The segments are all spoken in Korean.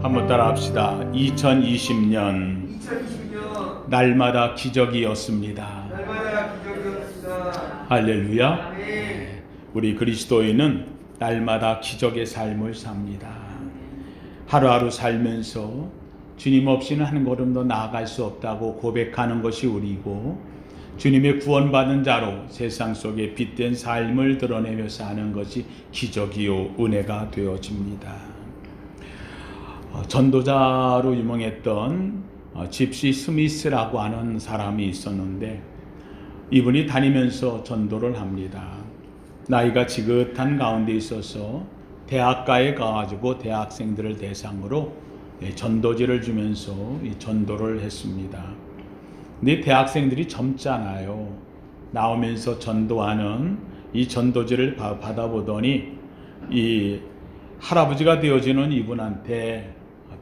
한번 따라합시다. 2020년 날마다 기적이었습니다. 할렐루야. 네. 우리 그리스도인은 날마다 기적의 삶을 삽니다. 하루하루 살면서 주님 없이는 한 걸음도 나아갈 수 없다고 고백하는 것이 우리고, 주님의 구원받은 자로 세상 속에 빛된 삶을 드러내며 사는 것이 기적이요 은혜가 되어집니다. 전도자로 유명했던 집시 스미스라고 하는 사람이 있었는데, 이분이 다니면서 전도를 합니다. 나이가 지긋한 가운데 있어서 대학가에 가가지고 대학생들을 대상으로 전도지를 주면서 전도를 했습니다. 근데 대학생들이 젊잖아요. 나오면서 전도하는 이 전도지를 받아보더니 이 할아버지가 되어지는 이분한테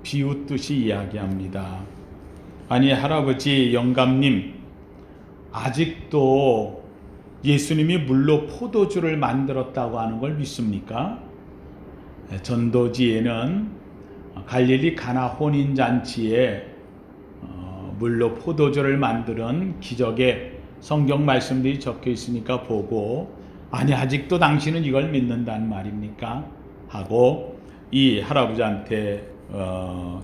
비웃듯이 이야기합니다. 아니, 할아버지 영감님, 아직도 예수님이 물로 포도주를 만들었다고 하는 걸 믿습니까? 전도지에는 갈릴리 가나 혼인잔치에 물로 포도주를 만드는 기적의 성경 말씀들이 적혀 있으니까 보고, 아니 아직도 당신은 이걸 믿는단 말입니까? 하고 이 할아버지한테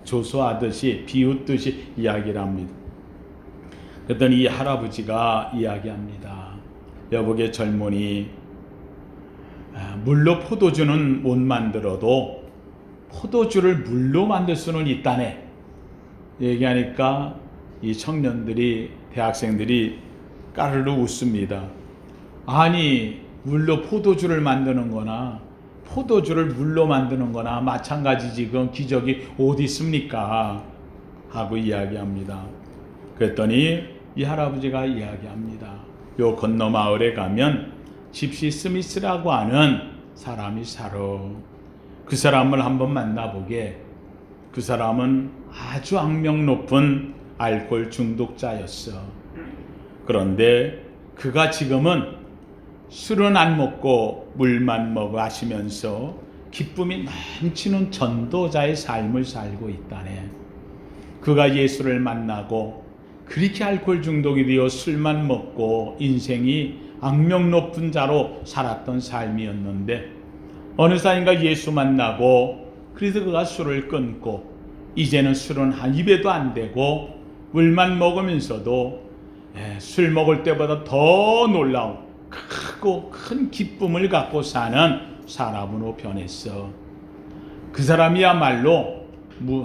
조소하듯이 비웃듯이 이야기를 합니다. 그랬더니 이 할아버지가 이야기합니다. 여보게 젊은이, 물로 포도주는 못 만들어도 포도주를 물로 만들 수는 있다네. 얘기하니까 이 청년들이, 대학생들이 까르르 웃습니다. 아니, 물로 포도주를 만드는 거나 포도주를 물로 만드는 거나 마찬가지지, 그건 기적이 어디 있습니까? 하고 이야기합니다. 그랬더니 이 할아버지가 이야기합니다. 요 건너 마을에 가면 집시 스미스라고 하는 사람이 살아. 그 사람을 한번 만나보게. 그 사람은 아주 악명 높은 알코올 중독자였어. 그런데 그가 지금은 술은 안 먹고 물만 마시면서 기쁨이 넘치는 전도자의 삶을 살고 있다네. 그가 예수를 만나고 그렇게 알코올 중독이 되어 술만 먹고 인생이 악명 높은 자로 살았던 삶이었는데, 어느 사이인가 예수 만나고 그래서 그가 술을 끊고 이제는 술은 한 입에도 안 대고 물만 먹으면서도 술 먹을 때보다 더 놀라운 크고 큰 기쁨을 갖고 사는 사람으로 변했어. 그 사람이야말로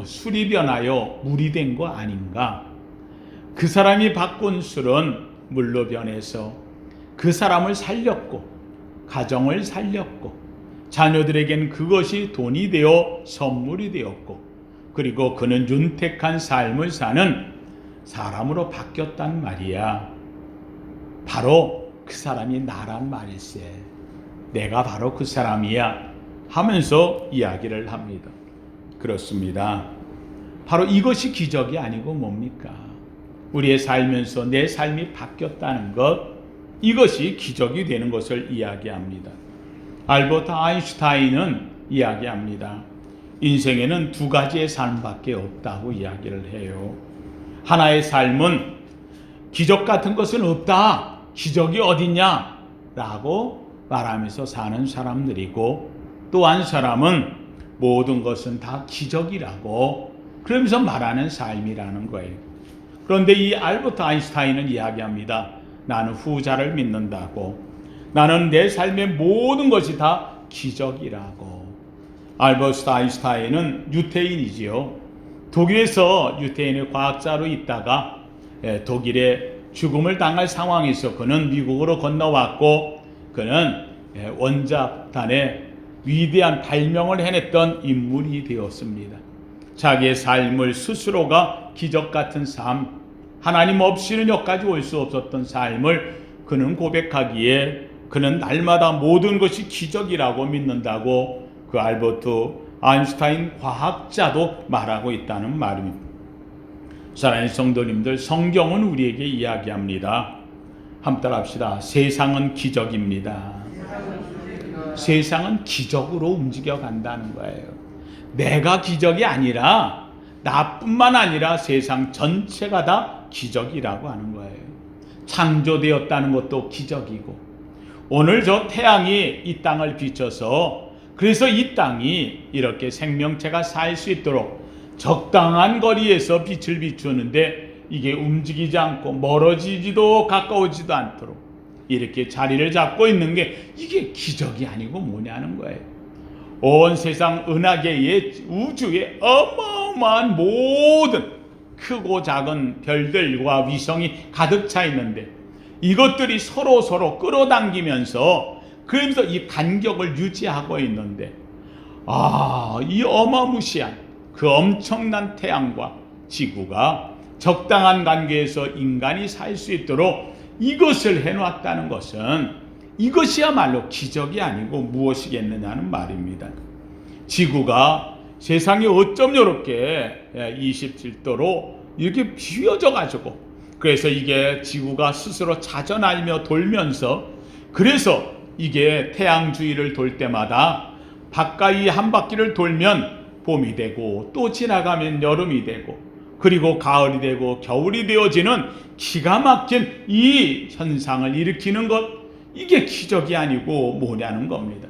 술이 변하여 물이 된 거 아닌가? 그 사람이 바꾼 술은 물로 변해서 그 사람을 살렸고 가정을 살렸고 자녀들에겐 그것이 돈이 되어 선물이 되었고, 그리고 그는 윤택한 삶을 사는 사람으로 바뀌었단 말이야. 바로 그 사람이 나란 말일세. 내가 바로 그 사람이야 하면서 이야기를 합니다. 그렇습니다. 바로 이것이 기적이 아니고 뭡니까? 우리의 살면서 내 삶이 바뀌었다는 것, 이것이 기적이 되는 것을 이야기합니다. 알버트 아인슈타인은 이야기합니다. 인생에는 두 가지의 삶밖에 없다고 이야기를 해요. 하나의 삶은 기적 같은 것은 없다, 기적이 어딨냐 라고 말하면서 사는 사람들이고, 또 한 사람은 모든 것은 다 기적이라고 그러면서 말하는 삶이라는 거예요. 그런데 이 알버트 아인슈타인은 이야기합니다. 나는 후자를 믿는다고. 나는 내 삶의 모든 것이 다 기적이라고. 알버트 아인슈타인은 유태인이지요. 독일에서 유태인의 과학자로 있다가 독일에 죽음을 당할 상황에서 그는 미국으로 건너왔고, 그는 원자탄의 위대한 발명을 해냈던 인물이 되었습니다. 자기의 삶을 스스로가 기적 같은 삶, 하나님 없이는 여기까지 올 수 없었던 삶을 그는 고백하기에 그는 날마다 모든 것이 기적이라고 믿는다고 그 알버트 아인슈타인 과학자도 말하고 있다는 말입니다. 사랑하는 성도님들, 성경은 우리에게 이야기합니다. 한번 따라합시다. 세상은 기적입니다. 세상은 기적으로 움직여 간다는 거예요. 내가 기적이 아니라 나뿐만 아니라 세상 전체가 다 기적이라고 하는 거예요. 창조되었다는 것도 기적이고, 오늘 저 태양이 이 땅을 비춰서 그래서 이 땅이 이렇게 생명체가 살 수 있도록 적당한 거리에서 빛을 비추는데 이게 움직이지 않고 멀어지지도 가까워지도 않도록 이렇게 자리를 잡고 있는 게 이게 기적이 아니고 뭐냐는 거예요. 온 세상 은하계의 우주에 어마어마한 모든 크고 작은 별들과 위성이 가득 차 있는데 이것들이 서로 끌어당기면서 그러면서 이 간격을 유지하고 있는데, 이 어마무시한 그 엄청난 태양과 지구가 적당한 관계에서 인간이 살 수 있도록 이것을 해놨다는 것은 이것이야말로 기적이 아니고 무엇이겠느냐는 말입니다. 지구가 세상이 어쩜 이렇게 27도로 이렇게 휘어져 가지고, 그래서 이게 지구가 스스로 자전하며 돌면서, 그래서 이게 태양 주위를 돌 때마다 가까이 한 바퀴를 돌면 봄이 되고 또 지나가면 여름이 되고 그리고 가을이 되고 겨울이 되어지는 기가 막힌 이 현상을 일으키는 것, 이게 기적이 아니고 뭐냐는 겁니다.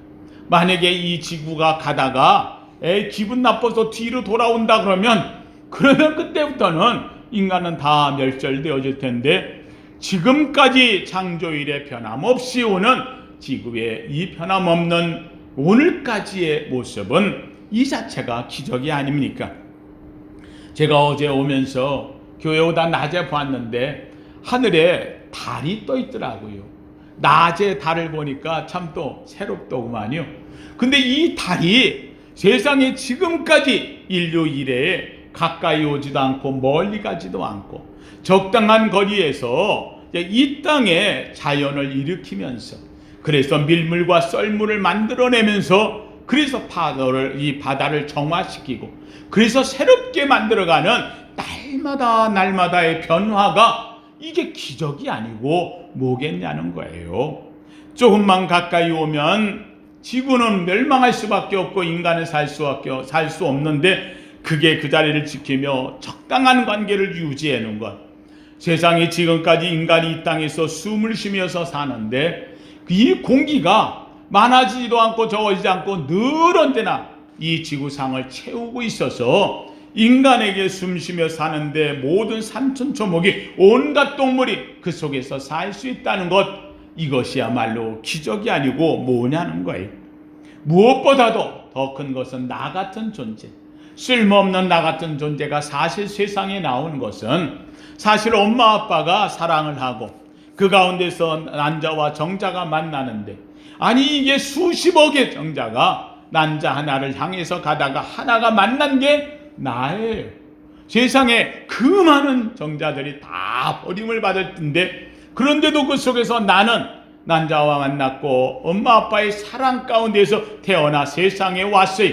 만약에 이 지구가 가다가 기분 나빠서 뒤로 돌아온다 그러면 그때부터는 인간은 다 멸절되어질 텐데, 지금까지 창조일에 변함없이 오는 지구의 이 변함없는 오늘까지의 모습은 이 자체가 기적이 아닙니까? 제가 어제 오면서 교회 오다 낮에 봤는데 하늘에 달이 떠 있더라고요. 낮에 달을 보니까 참 또 새롭더구만요. 근데 이 달이 세상에 지금까지 인류 이래에 가까이 오지도 않고 멀리 가지도 않고 적당한 거리에서 이 땅에 자연을 일으키면서, 그래서 밀물과 썰물을 만들어내면서, 그래서 이 바다를 정화시키고, 그래서 새롭게 만들어가는 날마다의 변화가 이게 기적이 아니고 뭐겠냐는 거예요. 조금만 가까이 오면 지구는 멸망할 수밖에 없고 인간은 살 수 없는데, 그게 그 자리를 지키며 적당한 관계를 유지해 놓은 것. 세상에 지금까지 인간이 이 땅에서 숨을 쉬면서 사는데 이 공기가 많아지지도 않고 적어지지 않고 늘 언제나 이 지구상을 채우고 있어서 인간에게 숨쉬며 사는데 모든 산천초목이 온갖 동물이 그 속에서 살 수 있다는 것, 이것이야말로 기적이 아니고 뭐냐는 거예요. 무엇보다도 더 큰 것은 나 같은 존재, 쓸모없는 나 같은 존재가 사실 세상에 나온 것은 사실 엄마 아빠가 사랑을 하고 그 가운데서 난자와 정자가 만나는데, 아니 이게 수십억의 정자가 난자 하나를 향해서 가다가 하나가 만난 게 나예요. 세상에 그 많은 정자들이 다 버림을 받을 텐데, 그런데도 그 속에서 나는 난자와 만났고 엄마 아빠의 사랑 가운데서 태어나 세상에 왔어요.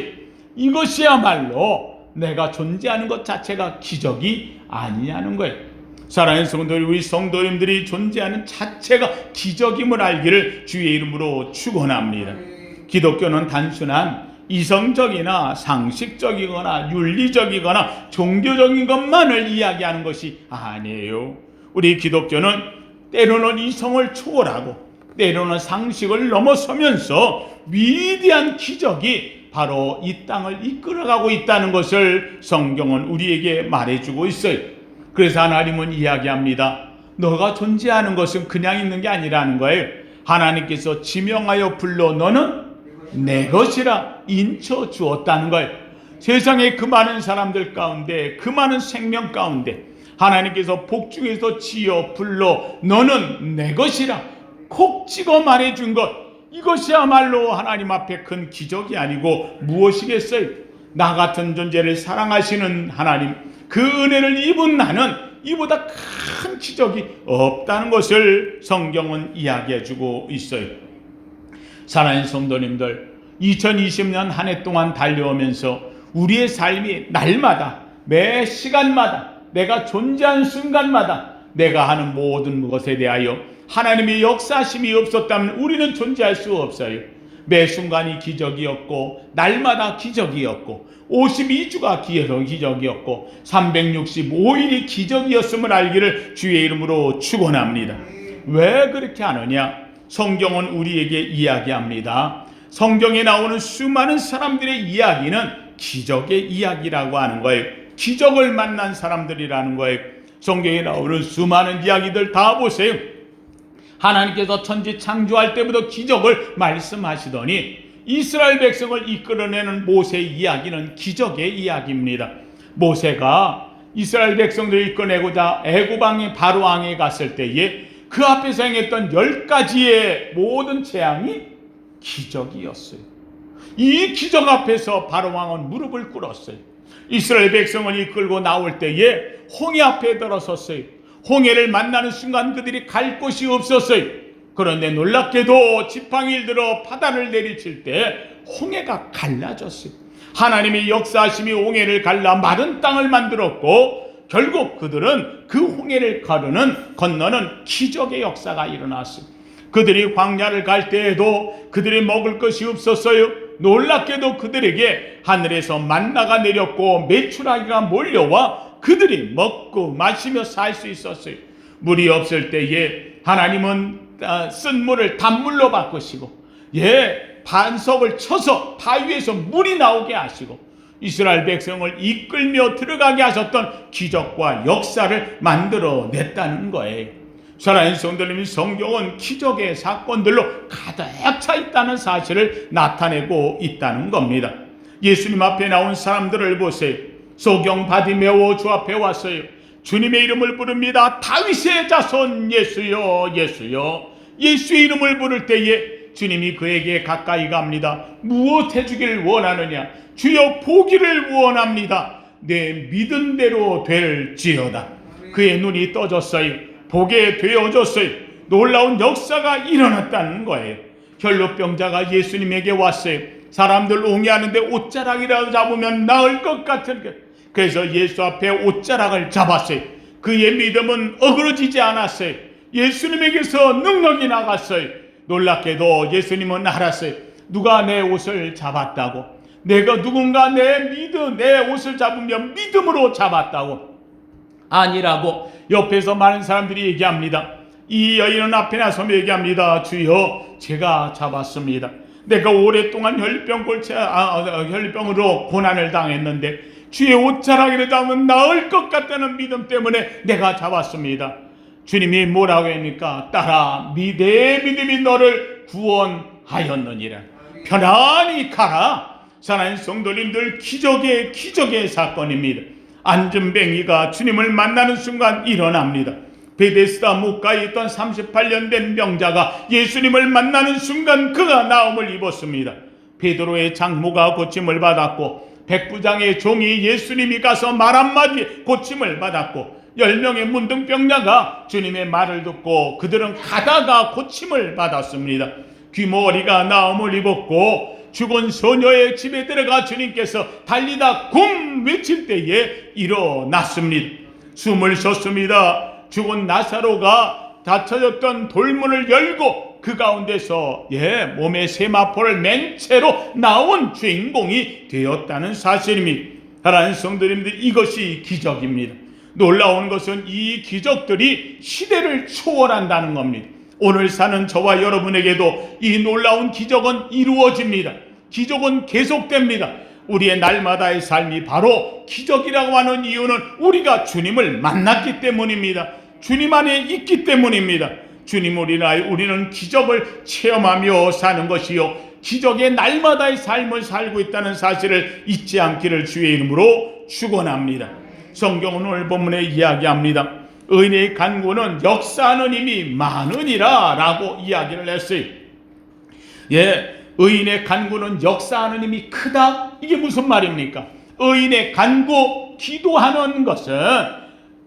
이것이야말로 내가 존재하는 것 자체가 기적이 아니냐는 거예요. 사랑하는 성도들, 우리 성도님들이 존재하는 자체가 기적임을 알기를 주의 이름으로 축원합니다. 기독교는 단순한 이성적이나 상식적이거나 윤리적이거나 종교적인 것만을 이야기하는 것이 아니에요. 우리 기독교는 때로는 이성을 초월하고 때로는 상식을 넘어서면서 위대한 기적이 바로 이 땅을 이끌어가고 있다는 것을 성경은 우리에게 말해주고 있어요. 그래서 하나님은 이야기합니다. 너가 존재하는 것은 그냥 있는 게 아니라는 거예요. 하나님께서 지명하여 불러 너는 내 것이라 인쳐 주었다는 거예요. 세상에 그 많은 사람들 가운데, 그 많은 생명 가운데 하나님께서 복중에서 지어 불러 너는 내 것이라 콕 찍어 말해준 것, 이것이야말로 하나님 앞에 큰 기적이 아니고 무엇이겠어요? 나 같은 존재를 사랑하시는 하나님, 그 은혜를 입은 나는 이보다 큰 기적이 없다는 것을 성경은 이야기해주고 있어요. 사랑하는 성도님들, 2020년 한 해 동안 달려오면서 우리의 삶이 날마다 매 시간마다 내가 존재하는 순간마다 내가 하는 모든 것에 대하여 하나님의 역사심이 없었다면 우리는 존재할 수 없어요. 매 순간이 기적이었고 날마다 기적이었고 52주가 기적이었고 365일이 기적이었음을 알기를 주의 이름으로 축원합니다. 왜 그렇게 하느냐? 성경은 우리에게 이야기합니다. 성경에 나오는 수많은 사람들의 이야기는 기적의 이야기라고 하는 거예요. 기적을 만난 사람들이라는 거예요. 성경에 나오는 수많은 이야기들 다 보세요. 하나님께서 천지 창조할 때부터 기적을 말씀하시더니 이스라엘 백성을 이끌어내는 모세의 이야기는 기적의 이야기입니다. 모세가 이스라엘 백성들을 이끌어내고자 애굽 왕의 바로 왕에 갔을 때에 그 앞에서 행했던 10가지의 모든 재앙이 기적이었어요. 이 기적 앞에서 바로 왕은 무릎을 꿇었어요. 이스라엘 백성을 이끌고 나올 때에 홍해 앞에 들어섰어요. 홍해를 만나는 순간 그들이 갈 곳이 없었어요. 그런데 놀랍게도 지팡이를 들어 바다를 내리칠 때 홍해가 갈라졌어요. 하나님의 역사하심이 홍해를 갈라 마른 땅을 만들었고 결국 그들은 그 홍해를 건너는 기적의 역사가 일어났어요. 그들이 광야를 갈 때에도 그들이 먹을 것이 없었어요. 놀랍게도 그들에게 하늘에서 만나가 내렸고 메추라기가 몰려와 그들이 먹고 마시며 살 수 있었어요. 물이 없을 때에 하나님은 쓴 물을 단물로 바꾸시고 반석을 쳐서 바위에서 물이 나오게 하시고 이스라엘 백성을 이끌며 들어가게 하셨던 기적과 역사를 만들어냈다는 거예요. 사랑하는 성도님, 성경은 기적의 사건들로 가득 차 있다는 사실을 나타내고 있다는 겁니다. 예수님 앞에 나온 사람들을 보세요. 소경 바디메오 주 앞에 왔어요. 주님의 이름을 부릅니다. 다윗의 자손 예수여 예수여. 예수의 이름을 부를 때에 주님이 그에게 가까이 갑니다. 무엇 해주기를 원하느냐? 주여 보기를 원합니다. 내 믿은 대로 될지어다. 그의 눈이 떠졌어요. 보게 되어졌어요. 놀라운 역사가 일어났다는 거예요. 혈루병자가 예수님에게 왔어요. 사람들 옹이하는데 옷자락이라도 잡으면 나을 것 같은 게. 그래서 예수 앞에 옷자락을 잡았어요. 그의 믿음은 어그러지지 않았어요. 예수님에게서 능력이 나갔어요. 놀랍게도 예수님은 알았어요. 누가 내 옷을 잡았다고? 누군가 내 옷을 잡으면 믿음으로 잡았다고? 아니라고 옆에서 많은 사람들이 얘기합니다. 이 여인은 앞에 나서며 얘기합니다. 주여, 제가 잡았습니다. 내가 오랫동안 혈병으로 고난을 당했는데 주의 옷자락이라도 잡으면 나을 것 같다는 믿음 때문에 내가 잡았습니다. 주님이 뭐라고 합니까? 딸아, 내 믿음이 너를 구원하였느니라. 편안히 가라. 사랑하는 성도님들, 기적의 사건입니다. 안전뱅이가 주님을 만나는 순간 일어납니다. 베데스다 목가에 있던 38년 된 병자가 예수님을 만나는 순간 그가 나음을 입었습니다. 베드로의 장모가 고침을 받았고 백부장의 종이 예수님이 가서 말 한마디에 고침을 받았고 10명의 문둥병자가 주님의 말을 듣고 그들은 가다가 고침을 받았습니다. 귀머거리가 나음을 입었고 죽은 소녀의 집에 들어가 주님께서 달리다 굼 외칠 때에 일어났습니다. 숨을 쉬었습니다. 죽은 나사로가 닫혀졌던 돌문을 열고 그 가운데서 몸에 세마포를 맨 채로 나온 주인공이 되었다는 사실입니다. 사랑하는 성도님들, 이것이 기적입니다. 놀라운 것은 이 기적들이 시대를 초월한다는 겁니다. 오늘 사는 저와 여러분에게도 이 놀라운 기적은 이루어집니다. 기적은 계속됩니다. 우리의 날마다의 삶이 바로 기적이라고 하는 이유는 우리가 주님을 만났기 때문입니다. 주님 안에 있기 때문입니다. 우리는 기적을 체험하며 사는 것이요, 기적의 날마다의 삶을 살고 있다는 사실을 잊지 않기를 주의 이름으로 축원합니다. 성경은 오늘 본문에 이야기합니다. 의인의 간구는 역사하는 힘이 많으니라 라고 이야기를 했어요. 의인의 간구는 역사하는 힘이 크다? 이게 무슨 말입니까? 의인의 간구, 기도하는 것은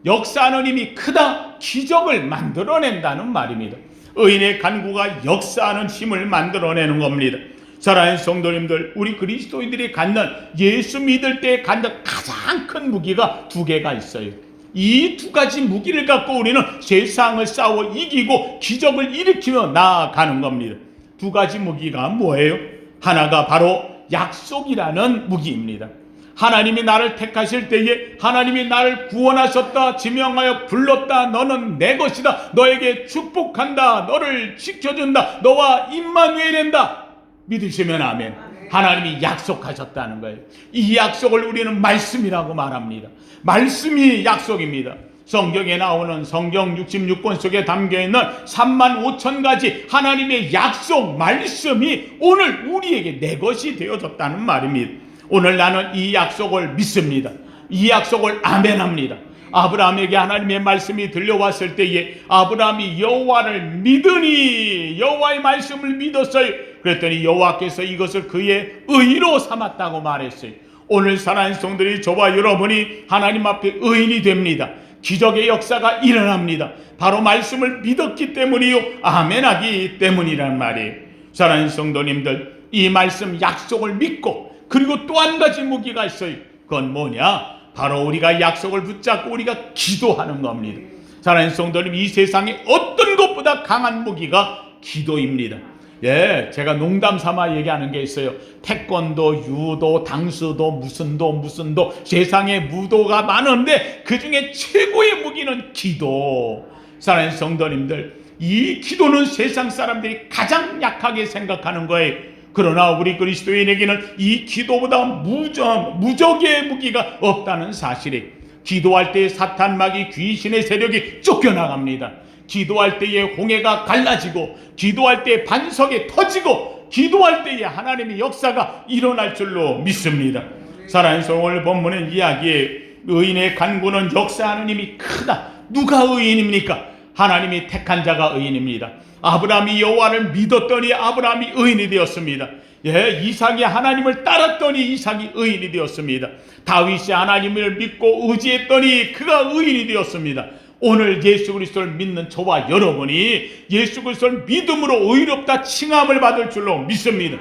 역사하는 힘이 크다, 기적을 만들어낸다는 말입니다. 의인의 간구가 역사하는 힘을 만들어내는 겁니다. 사랑하는 성도님들, 우리 그리스도인들이 갖는, 예수 믿을 때 갖는 가장 큰 무기가 두 개가 있어요. 이 두 가지 무기를 갖고 우리는 세상을 싸워 이기고 기적을 일으키며 나아가는 겁니다. 두 가지 무기가 뭐예요? 하나가 바로 약속이라는 무기입니다. 하나님이 나를 택하실 때에 하나님이 나를 구원하셨다, 지명하여 불렀다, 너는 내 것이다, 너에게 축복한다, 너를 지켜준다, 너와 임마누엘된다 믿으시면 아멘. 하나님이 약속하셨다는 거예요. 이 약속을 우리는 말씀이라고 말합니다. 말씀이 약속입니다. 성경에 나오는 성경 66권 속에 담겨있는 35,000가지 하나님의 약속 말씀이 오늘 우리에게 내 것이 되어졌다는 말입니다. 오늘 나는 이 약속을 믿습니다. 이 약속을 아멘합니다. 아브라함에게 하나님의 말씀이 들려왔을 때에 아브라함이 여호와를 믿으니 여호와의 말씀을 믿었어요. 그랬더니 여호와께서 이것을 그의 의로 삼았다고 말했어요. 오늘 사랑하는 성도들이 저와 여러분이 하나님 앞에 의인이 됩니다. 기적의 역사가 일어납니다. 바로 말씀을 믿었기 때문이요, 아멘하기 때문이란 말이에요. 사랑하는 성도님들, 이 말씀 약속을 믿고, 그리고 또 한 가지 무기가 있어요. 그건 뭐냐? 바로 우리가 약속을 붙잡고 우리가 기도하는 겁니다. 사랑하는 성도님, 이 세상에 어떤 것보다 강한 무기가 기도입니다. 예, 제가 농담 삼아 얘기하는 게 있어요. 태권도, 유도, 당수도, 무슨 도, 세상에 무도가 많은데 그 중에 최고의 무기는 기도. 사랑하는 성도님들, 이 기도는 세상 사람들이 가장 약하게 생각하는 거예요. 그러나 우리 그리스도인에게는 이 기도보다 무적의 무기가 없다는 사실이, 기도할 때 사탄마귀 귀신의 세력이 쫓겨나갑니다. 기도할 때에 홍해가 갈라지고, 기도할 때 반석이 터지고, 기도할 때에 하나님의 역사가 일어날 줄로 믿습니다. 사랑하는 오늘 본문의 이야기에 의인의 간구는 역사하는 힘이 크다. 누가 의인입니까? 하나님이 택한 자가 의인입니다. 아브라함이 여호와를 믿었더니 아브라함이 의인이 되었습니다. 예, 이삭이 하나님을 따랐더니 이삭이 의인이 되었습니다. 다윗이 하나님을 믿고 의지했더니 그가 의인이 되었습니다. 오늘 예수 그리스도를 믿는 저와 여러분이 예수 그리스도를 믿음으로 의롭다 칭함을 받을 줄로 믿습니다.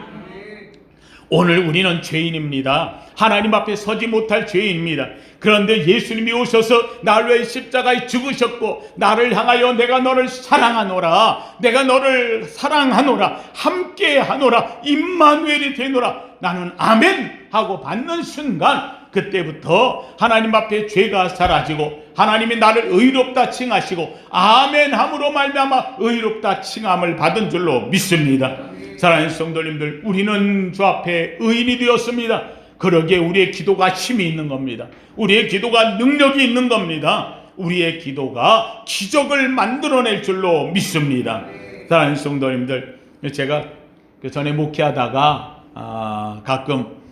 오늘 우리는 죄인입니다. 하나님 앞에 서지 못할 죄인입니다. 그런데 예수님이 오셔서 나를 위해 십자가에 죽으셨고, 나를 향하여 내가 너를 사랑하노라, 내가 너를 사랑하노라, 함께하노라, 임마누엘이 되노라, 나는 아멘 하고 받는 순간, 그때부터 하나님 앞에 죄가 사라지고 하나님이 나를 의롭다 칭하시고 아멘함으로 말미암아 의롭다 칭함을 받은 줄로 믿습니다. 사랑하는 성도님들, 우리는 주 앞에 의인이 되었습니다. 그러기에 우리의 기도가 힘이 있는 겁니다. 우리의 기도가 능력이 있는 겁니다. 우리의 기도가 기적을 만들어낼 줄로 믿습니다. 사랑하는 성도님들, 제가 전에 목회하다가 가끔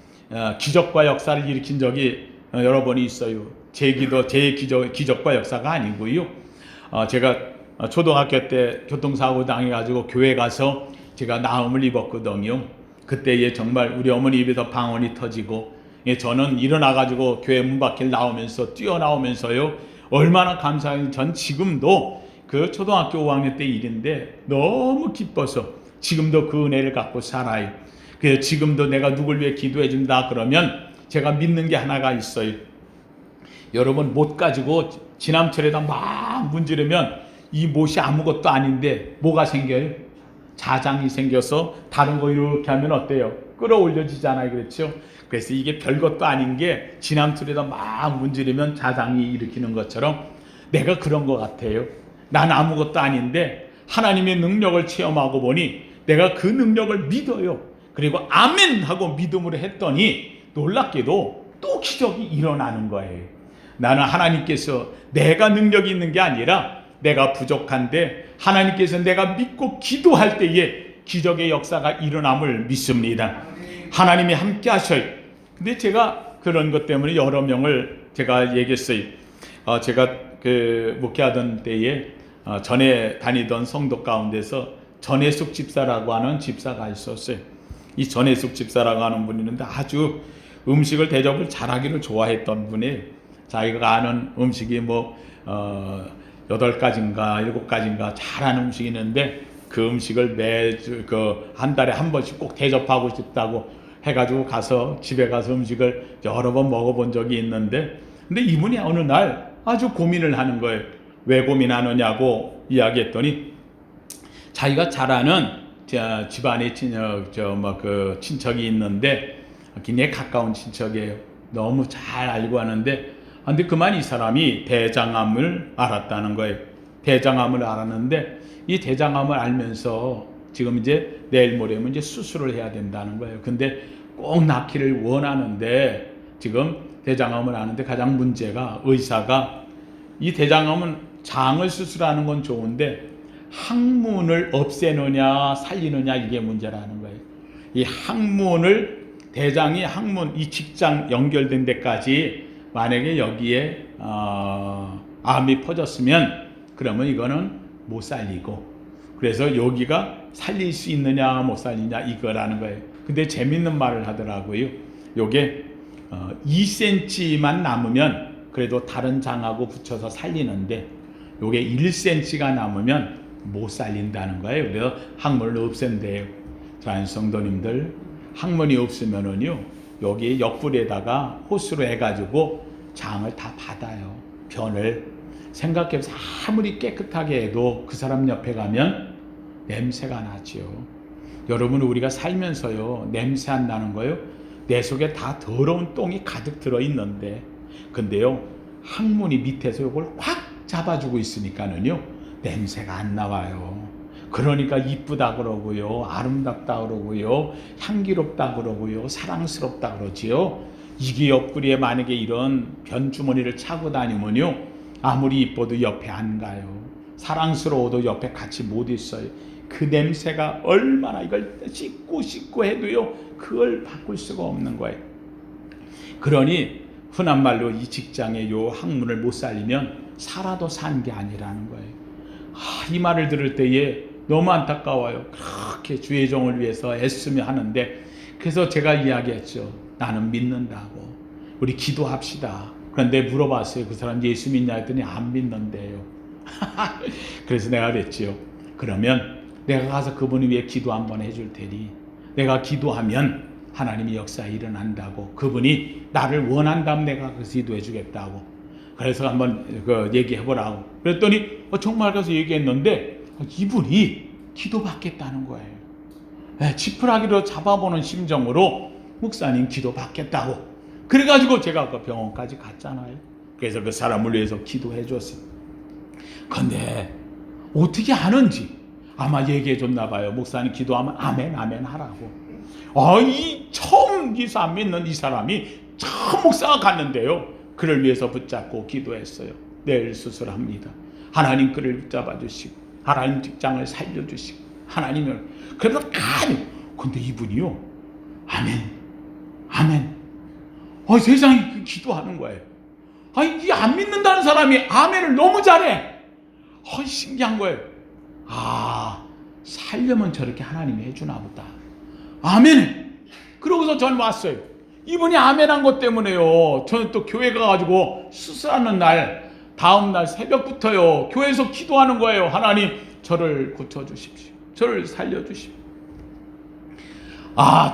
기적과 역사를 일으킨 적이 여러 번이 있어요. 제 기적과 역사가 아니고요. 제가 초등학교 때 교통사고 당해가지고 교회 가서 제가 나음을 입었거든요. 그때에 정말 우리 어머니 입에서 방언이 터지고, 저는 일어나가지고 교회 문 밖에 나오면서 뛰어나오면서요, 얼마나 감사해요. 전 지금도 그 초등학교 5학년 때 일인데 너무 기뻐서 지금도 그 은혜를 갖고 살아요. 그래서 지금도 내가 누굴 위해 기도해 준다 그러면 제가 믿는 게 하나가 있어요. 여러분, 못 가지고 지남철에다 막 문지르면 이 못이 아무것도 아닌데 뭐가 생겨요? 자장이 생겨서 다른 거 이렇게 하면 어때요? 끌어올려지잖아요. 그렇죠? 그래서 이게 별것도 아닌 게 지남철에다 막 문지르면 자장이 일으키는 것처럼 내가 그런 것 같아요. 난 아무것도 아닌데 하나님의 능력을 체험하고 보니 내가 그 능력을 믿어요. 그리고 아멘 하고 믿음으로 했더니 놀랍게도 또 기적이 일어나는 거예요. 나는 하나님께서 내가 능력이 있는 게 아니라 내가 부족한데 하나님께서 내가 믿고 기도할 때에 기적의 역사가 일어남을 믿습니다. 하나님이 함께 하셔요. 근데 제가 그런 것 때문에 여러 명을 제가 얘기했어요. 제가 그 목회하던 때에 전에 다니던 성도 가운데서 전혜숙 집사라고 하는 집사가 있었어요. 이 전혜숙 집사라고 하는 분이 있는데 아주 음식을 대접을 잘하기를 좋아했던 분이, 자기가 아는 음식이 8가지인가 7가지인가 잘하는 음식이 있는데 그 음식을 매주 한 달에 한 번씩 꼭 대접하고 싶다고 해가지고 가서 집에 가서 음식을 여러 번 먹어본 적이 있는데, 근데 이분이 어느 날 아주 고민을 하는 거예요. 왜 고민하느냐고 이야기했더니 자기가 잘 아는 집안에 그 친척이 있는데 굉장히 가까운 친척이에요. 너무 잘 알고 하는데 근데 그만 이 사람이 대장암을 알았다는 거예요. 대장암을 알았는데 이 대장암을 알면서 지금 이제 내일 모레면 이제 수술을 해야 된다는 거예요. 근데 꼭 낳기를 원하는데 지금 대장암을 아는데 가장 문제가 의사가 이 대장암은 장을 수술하는 건 좋은데 항문을 없애느냐 살리느냐 이게 문제라는 거예요. 이 항문을 대장이 항문 이 직장 연결된 데까지 만약에 여기에 암이 퍼졌으면 그러면 이거는 못 살리고 그래서 여기가 살릴 수 있느냐 못 살리냐 이거라는 거예요. 근데 재밌는 말을 하더라고요. 요게 2cm만 남으면 그래도 다른 장하고 붙여서 살리는데 요게 1cm가 남으면 못 살린다는 거예요. 그래서 항문을 없앤대요. 자, 성도님들 항문이 없으면은요 여기 옆구리에다가 호스로 해가지고 장을 다 받아요. 변을 생각해서 아무리 깨끗하게 해도 그 사람 옆에 가면 냄새가 나지요. 여러분 우리가 살면서요 냄새 안 나는 거요. 내 속에 다 더러운 똥이 가득 들어 있는데 근데요 항문이 밑에서 이걸 확 잡아주고 있으니까는요 냄새가 안 나와요. 그러니까 이쁘다 그러고요 아름답다 그러고요 향기롭다 그러고요 사랑스럽다 그러지요. 이게 옆구리에 만약에 이런 변주머니를 차고 다니면요 아무리 이뻐도 옆에 안 가요. 사랑스러워도 옆에 같이 못 있어요. 그 냄새가 얼마나 이걸 씻고 해도요 그걸 바꿀 수가 없는 거예요. 그러니 흔한 말로 이 직장의 요 항문을 못 살리면 살아도 산 게 아니라는 거예요. 이 말을 들을 때에 너무 안타까워요. 그렇게 주의 종을 위해서 애쓰며 하는데 그래서 제가 이야기했죠. 나는 믿는다고. 우리 기도합시다. 그런데 물어봤어요. 그 사람 예수 믿냐 했더니 안 믿는데요. 그래서 내가 그랬지요. 그러면 내가 가서 그분 위해 기도 한번 해줄 테니 내가 기도하면 하나님의 역사 일어난다고 그분이 나를 원한다면 내가 그 기도해 주겠다고 그래서 한번 얘기해 보라고 그랬더니 정말 가서 얘기했는데 이분이 기도 받겠다는 거예요. 지푸라기로 잡아보는 심정으로 목사님 기도 받겠다고 그래가지고 제가 그 병원까지 갔잖아요. 그래서 그 사람을 위해서 기도해 줬어요. 근데 어떻게 하는지 아마 얘기해 줬나 봐요. 목사님 기도하면 아멘 아멘 하라고. 이 처음 예수 안 믿는 이 사람이 처음 목사가 갔는데요. 그를 위해서 붙잡고 기도했어요. 내일 수술합니다. 하나님 그를 붙잡아 주시고 하나님 직장을 살려주시고 하나님을 그래서 가요. 근데 이분이요 아멘 아멘 세상에 기도하는 거예요. 이 안 믿는다는 사람이 아멘을 너무 잘해. 신기한 거예요. 살려면 저렇게 하나님이 해주나 보다. 아멘. 그러고서 저는 왔어요. 이분이 아멘한 것 때문에요. 저는 또 교회 가가지고 수술하는 날 다음 날 새벽부터요 교회에서 기도하는 거예요. 하나님 저를 고쳐주십시오. 저를 살려주십시오.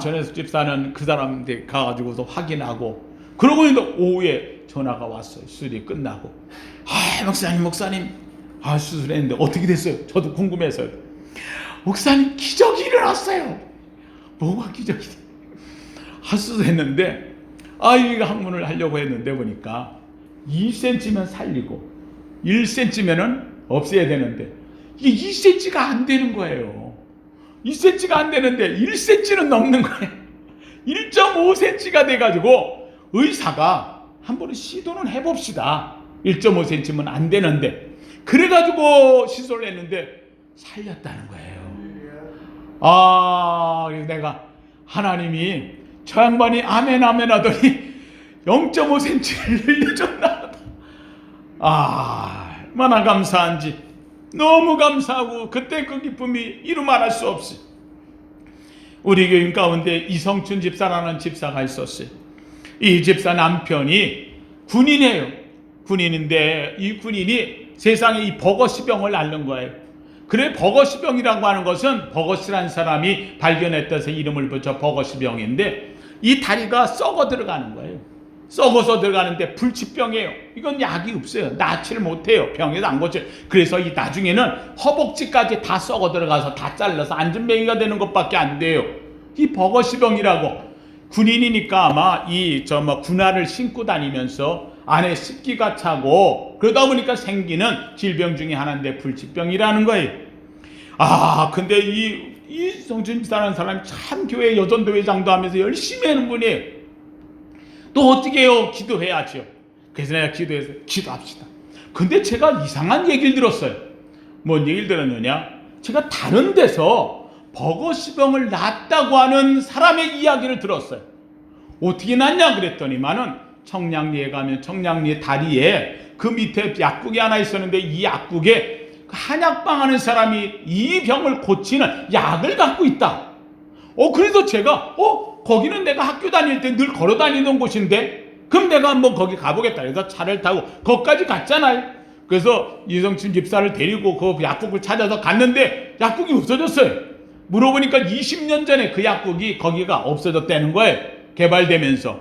전에서 집사는 그 사람한테 가가지고서 확인하고 그러고 있는데 오후에 전화가 왔어요. 수술이 끝나고 목사님 수술했는데 어떻게 됐어요? 저도 궁금해서요. 목사님 기적이 일어났어요. 뭐가 기적이? 수술했는데 이거 항문을 하려고 했는데 보니까 2cm면 살리고 1cm면은 없애야 되는데 이게 2cm가 안 되는 거예요. 2cm가 안 되는데 1cm는 넘는 거예요. 1.5cm가 돼가지고 의사가 한번 시도는 해봅시다. 1.5cm면 안 되는데 그래가지고 시술을 했는데 살렸다는 거예요. 그래서 내가 하나님이 저 양반이 아멘 아멘 하더니 0.5cm를 늘려줬나. 얼마나 감사한지 너무 감사하고 그때 그 기쁨이 이루 말할 수 없이 우리 교인 가운데 이성춘 집사라는 집사가 있었어요. 이 집사 남편이 군인이에요. 군인인데 이 군인이 세상에 이 버거시병을 앓는 거예요. 그래 버거시병이라고 하는 것은 버거시라는 사람이 발견했다서 이름을 붙여 버거시병인데 이 다리가 썩어 들어가는 거예요. 썩어서 들어가는데 불치병이에요. 이건 약이 없어요. 낫지를 못해요. 병에도 안 고쳐요. 그래서 이 나중에는 허벅지까지 다 썩어 들어가서 다 잘라서 안전뱅이가 되는 것밖에 안 돼요. 이 버거시병이라고. 군인이니까 아마 군화를 신고 다니면서 안에 습기가 차고 그러다 보니까 생기는 질병 중에 하나인데 불치병이라는 거예요. 근데 이 성준집사라는 사람이 참 교회 여전도회장도 하면서 열심히 하는 분이에요. 또 어떻게 해요? 기도해야죠. 그래서 내가 기도해서 기도합시다. 근데 제가 이상한 얘기를 들었어요. 뭔 얘기를 들었느냐? 제가 다른 데서 버거시병을 낫다고 하는 사람의 이야기를 들었어요. 어떻게 낫냐 그랬더니만은 청량리에 가면 청량리의 다리에 그 밑에 약국이 하나 있었는데 이 약국에 한약방 하는 사람이 이 병을 고치는 약을 갖고 있다. 그래서 제가 거기는 내가 학교 다닐 때 늘 걸어 다니던 곳인데 그럼 내가 한번 거기 가보겠다. 그래서 차를 타고 거기까지 갔잖아요. 그래서 이성춘 집사를 데리고 그 약국을 찾아서 갔는데 약국이 없어졌어요. 물어보니까 20년 전에 그 약국이 거기가 없어졌다는 거예요. 개발되면서.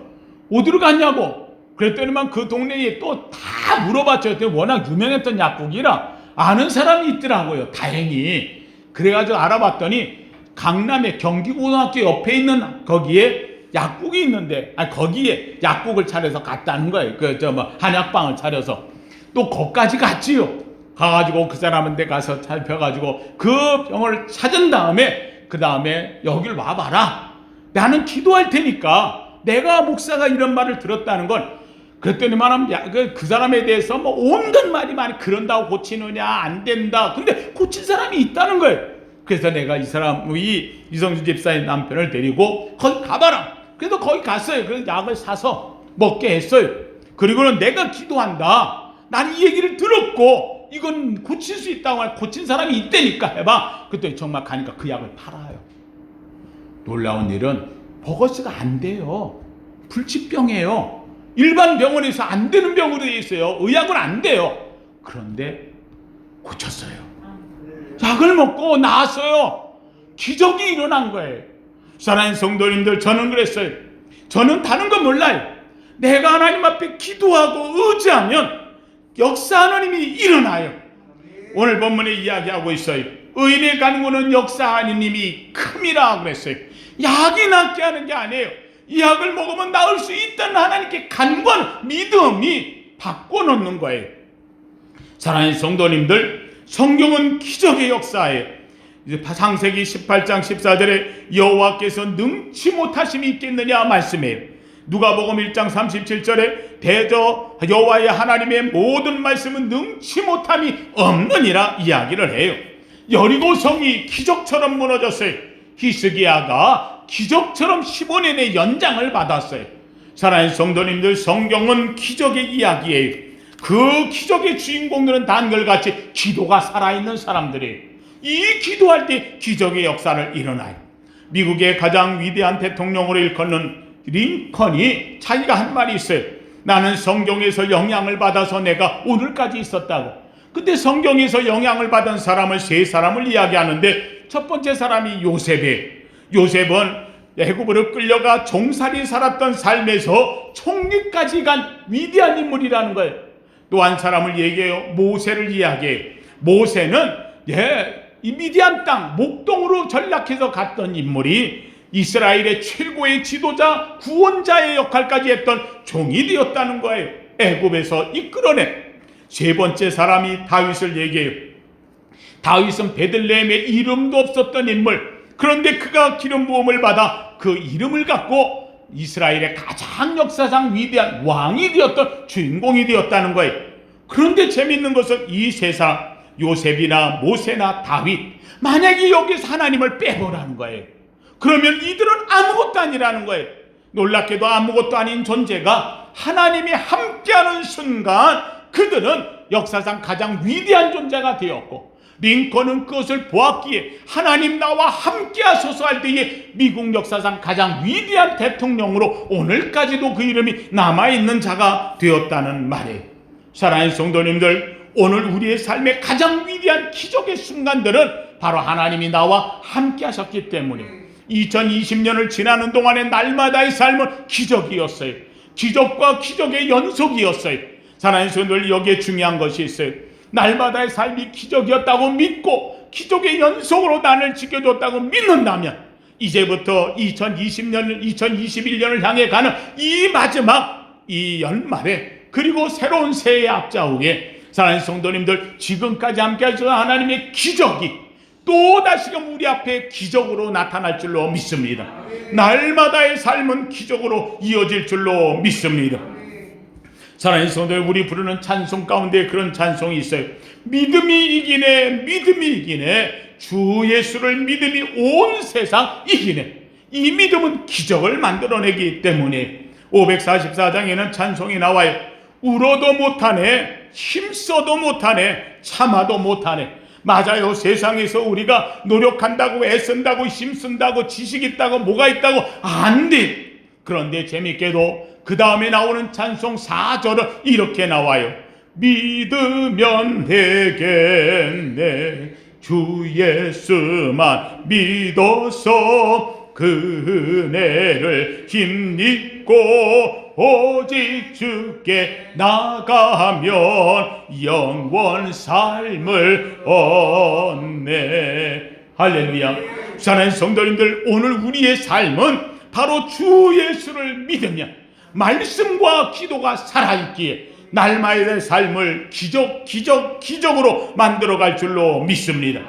어디로 갔냐고. 그랬더니만 그 동네에 또 다 물어봤죠. 워낙 유명했던 약국이라 아는 사람이 있더라고요. 다행히. 그래가지고 알아봤더니 강남의 경기고등학교 옆에 있는 거기에 약국이 있는데 거기에 약국을 차려서 갔다는 거예요. 한약방을 차려서. 또 거기까지 갔지요. 가가지고 그 사람한테 가서 살펴가지고 그 병을 찾은 다음에 그 다음에 여길 와봐라. 나는 기도할 테니까 내가 목사가 이런 말을 들었다는 건 그랬더니만 그 사람에 대해서 온갖 말이 많이 그런다고 고치느냐 안 된다. 근데 고친 사람이 있다는 거예요. 그래서 내가 이성준 집사의 남편을 데리고 거기 가봐라. 그래서 거기 갔어요. 그래서 약을 사서 먹게 했어요. 그리고는 내가 기도한다. 난 이 얘기를 들었고 이건 고칠 수 있다고 하면 고친 사람이 있다니까 해봐. 그랬더니 정말 가니까 그 약을 팔아요. 놀라운 일은 버거스가 안 돼요. 불치병이에요. 일반 병원에서 안 되는 병으로 되어 있어요. 의학은 안 돼요. 그런데 고쳤어요. 약을 먹고 나았어요. 기적이 일어난 거예요. 사랑하는 성도님들, 저는 그랬어요. 저는 다른 거 몰라요. 내가 하나님 앞에 기도하고 의지하면 역사 하나님이 일어나요. 오늘 본문에 이야기하고 있어요. 의인의 간구는 역사 하나님이 큼이라 그랬어요. 약이 낫게 하는 게 아니에요. 이 약을 먹으면 나을 수 있다는 하나님께 간구하는 믿음이 바꿔놓는 거예요. 사랑하는 성도님들, 성경은 기적의 역사예요. 이제 창세기 18장 14절에 여호와께서 능치 못하심이 있겠느냐 말씀해요. 누가복음 1장 37절에 대저 여호와의 하나님의 모든 말씀은 능치 못함이 없느니라 이야기를 해요. 여리고 성이 기적처럼 무너졌어요. 히스기야가 기적처럼 15년의 연장을 받았어요. 사랑하는 성도님들, 성경은 기적의 이야기예요. 그 기적의 주인공들은 단결같이 기도가 살아있는 사람들이에요. 이 기도할 때 기적의 역사를 일어나요. 미국의 가장 위대한 대통령으로 일컫는 링컨이 자기가 한 말이 있어요. 나는 성경에서 영향을 받아서 내가 오늘까지 있었다고. 근데 성경에서 영향을 받은 사람을 세 사람을 이야기하는데 첫 번째 사람이 요셉이에요. 요셉은 애굽으로 끌려가 종살이 살았던 삶에서 총리까지 간 위대한 인물이라는 거예요. 또 한 사람을 얘기해요. 모세를 이야기해요. 모세는 이 미디안 땅 목동으로 전락해서 갔던 인물이 이스라엘의 최고의 지도자 구원자의 역할까지 했던 종이 되었다는 거예요. 애굽에서 이끌어내. 세 번째 사람이 다윗을 얘기해요. 다윗은 베들레헴에 이름도 없었던 인물. 그런데 그가 기름 부음을 받아 그 이름을 갖고 이스라엘의 가장 역사상 위대한 왕이 되었던 주인공이 되었다는 거예요. 그런데 재밌는 것은 이 세 사람, 요셉이나 모세나 다윗, 만약에 여기서 하나님을 빼보라는 거예요. 그러면 이들은 아무것도 아니라는 거예요. 놀랍게도 아무것도 아닌 존재가 하나님이 함께하는 순간 그들은 역사상 가장 위대한 존재가 되었고, 링컨은 그것을 보았기에 하나님 나와 함께 하소서 할 때에 미국 역사상 가장 위대한 대통령으로 오늘까지도 그 이름이 남아있는 자가 되었다는 말이에요. 사랑하는 성도님들, 오늘 우리의 삶의 가장 위대한 기적의 순간들은 바로 하나님이 나와 함께 하셨기 때문에 2020년을 지나는 동안에 날마다의 삶은 기적이었어요. 기적과 기적의 연속이었어요. 사랑하는 성도들, 여기에 중요한 것이 있어요. 날마다의 삶이 기적이었다고 믿고 기적의 연속으로 나를 지켜줬다고 믿는다면 이제부터 2020년, 2021년을 향해 가는 이 마지막 이 연말에, 그리고 새로운 새해 앞자우에 사랑하는 성도님들, 지금까지 함께 하신 하나님의 기적이 또 다시금 우리 앞에 기적으로 나타날 줄로 믿습니다. 날마다의 삶은 기적으로 이어질 줄로 믿습니다. 사랑하는 성도들, 우리 부르는 찬송 가운데 그런 찬송이 있어요. 믿음이 이기네, 믿음이 이기네, 주 예수를 믿음이 온 세상 이기네. 이 믿음은 기적을 만들어내기 때문에 544장에는 찬송이 나와요. 울어도 못하네, 힘써도 못하네, 참아도 못하네. 맞아요. 세상에서 우리가 노력한다고, 애쓴다고, 힘쓴다고, 지식 있다고, 뭐가 있다고 안 돼. 그런데 재밌게도 그 다음에 나오는 찬송 4절은 이렇게 나와요. 믿으면 되겠네, 주 예수만 믿어서 그 은혜를 힘입고 오직 주께 나가면 영원 삶을 얻네. 할렐루야. 사랑하는 성도님들, 오늘 우리의 삶은 바로 주 예수를 믿으면 말씀과 기도가 살아있기에 날마다의 삶을 기적으로 만들어갈 줄로 믿습니다.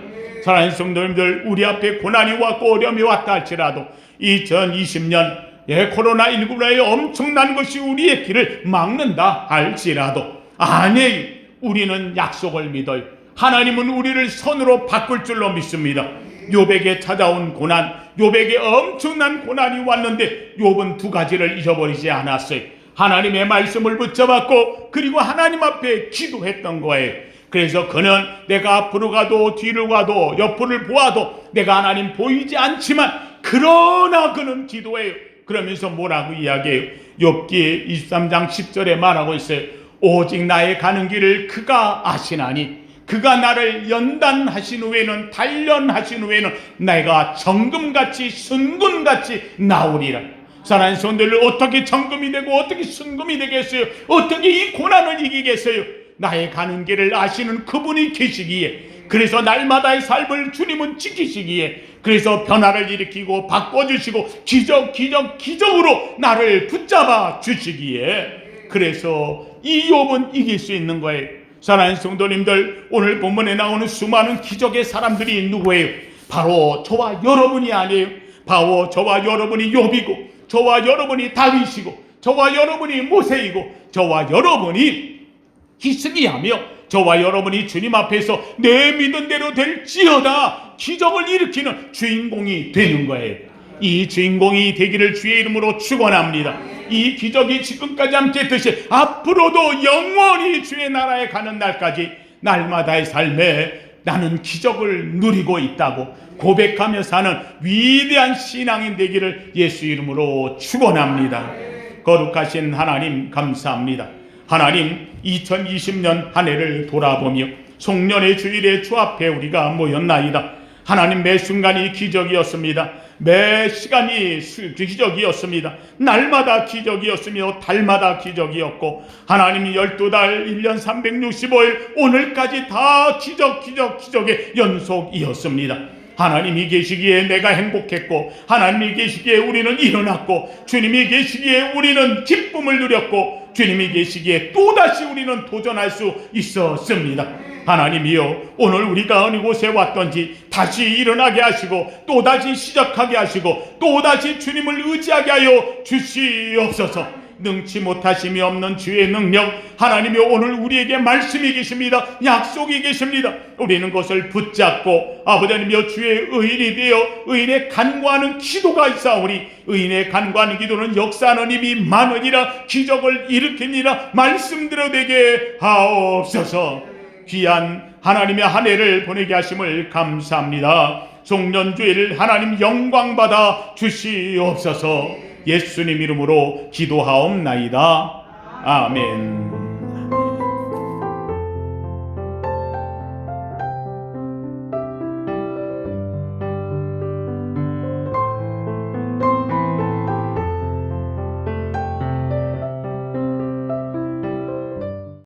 사랑하는 성도님들, 우리 앞에 고난이 왔고 어려움이 왔다 할지라도 2020년 코로나19의 엄청난 것이 우리의 길을 막는다 할지라도 아니에요. 우리는 약속을 믿어요. 하나님은 우리를 선으로 바꿀 줄로 믿습니다. 욥에게 찾아온 고난, 욥에게 엄청난 고난이 왔는데 욥은 두 가지를 잊어버리지 않았어요. 하나님의 말씀을 붙잡았고 그리고 하나님 앞에 기도했던 거예요. 그래서 그는 내가 앞으로 가도 뒤로 가도 옆을 보아도 내가 하나님 보이지 않지만 그러나 그는 기도해요. 그러면서 뭐라고 이야기해요? 욥기 23장 10절에 말하고 있어요. 오직 나의 가는 길을 그가 아시나니 그가 나를 연단하신 후에는, 단련하신 후에는 내가 정금같이 순금같이 나오리라. 사랑하는 성도들, 어떻게 정금이 되고 어떻게 순금이 되겠어요? 어떻게 이 고난을 이기겠어요? 나의 가는 길을 아시는 그분이 계시기에, 그래서 날마다의 삶을 주님은 지키시기에, 그래서 변화를 일으키고 바꿔주시고 기적으로 나를 붙잡아 주시기에, 그래서 이 욥은 이길 수 있는 거예요. 사랑하는 성도님들, 오늘 본문에 나오는 수많은 기적의 사람들이 누구예요? 바로 저와 여러분이 아니에요. 바로 저와 여러분이 욥이고, 저와 여러분이 다윗이고, 저와 여러분이 모세이고, 저와 여러분이 히스기야며, 저와 여러분이 주님 앞에서 내 믿은 대로 될지어다 기적을 일으키는 주인공이 되는 거예요. 이 주인공이 되기를 주의 이름으로 축원합니다. 이 기적이 지금까지 함께 했듯이 앞으로도 영원히 주의 나라에 가는 날까지 날마다의 삶에 나는 기적을 누리고 있다고 고백하며 사는 위대한 신앙인 되기를 예수 이름으로 축원합니다. 거룩하신 하나님 감사합니다. 하나님, 2020년 한 해를 돌아보며 송년의 주일에 주 앞에 우리가 모였나이다. 하나님, 매 순간이 기적이었습니다. 매 시간이 기적이었습니다. 날마다 기적이었으며 달마다 기적이었고, 하나님이 12달 1년 365일 오늘까지 다 기적의 연속이었습니다. 하나님이 계시기에 내가 행복했고, 하나님이 계시기에 우리는 일어났고, 주님이 계시기에 우리는 기쁨을 누렸고, 주님이 계시기에 또다시 우리는 도전할 수 있었습니다. 하나님이여, 오늘 우리가 어느 곳에 왔던지 다시 일어나게 하시고 또다시 시작하게 하시고 또다시 주님을 의지하게 하여 주시옵소서. 능치 못하심이 없는 주의 능력, 하나님이 오늘 우리에게 말씀이 계십니다. 약속이 계십니다. 우리는 그것을 붙잡고 아버지 하나님이여 주의 의인이 되어 의인의 간구하는 기도가 있사오니 의인의 간구하는 기도는 역사하는 힘이 많으니라. 기적을 일으키니라. 말씀대로 되게 하옵소서. 귀한 하나님의 한 해를 보내게 하심을 감사합니다. 송년주일 하나님 영광 받아 주시옵소서. 예수님 이름으로 기도하옵나이다. 아멘.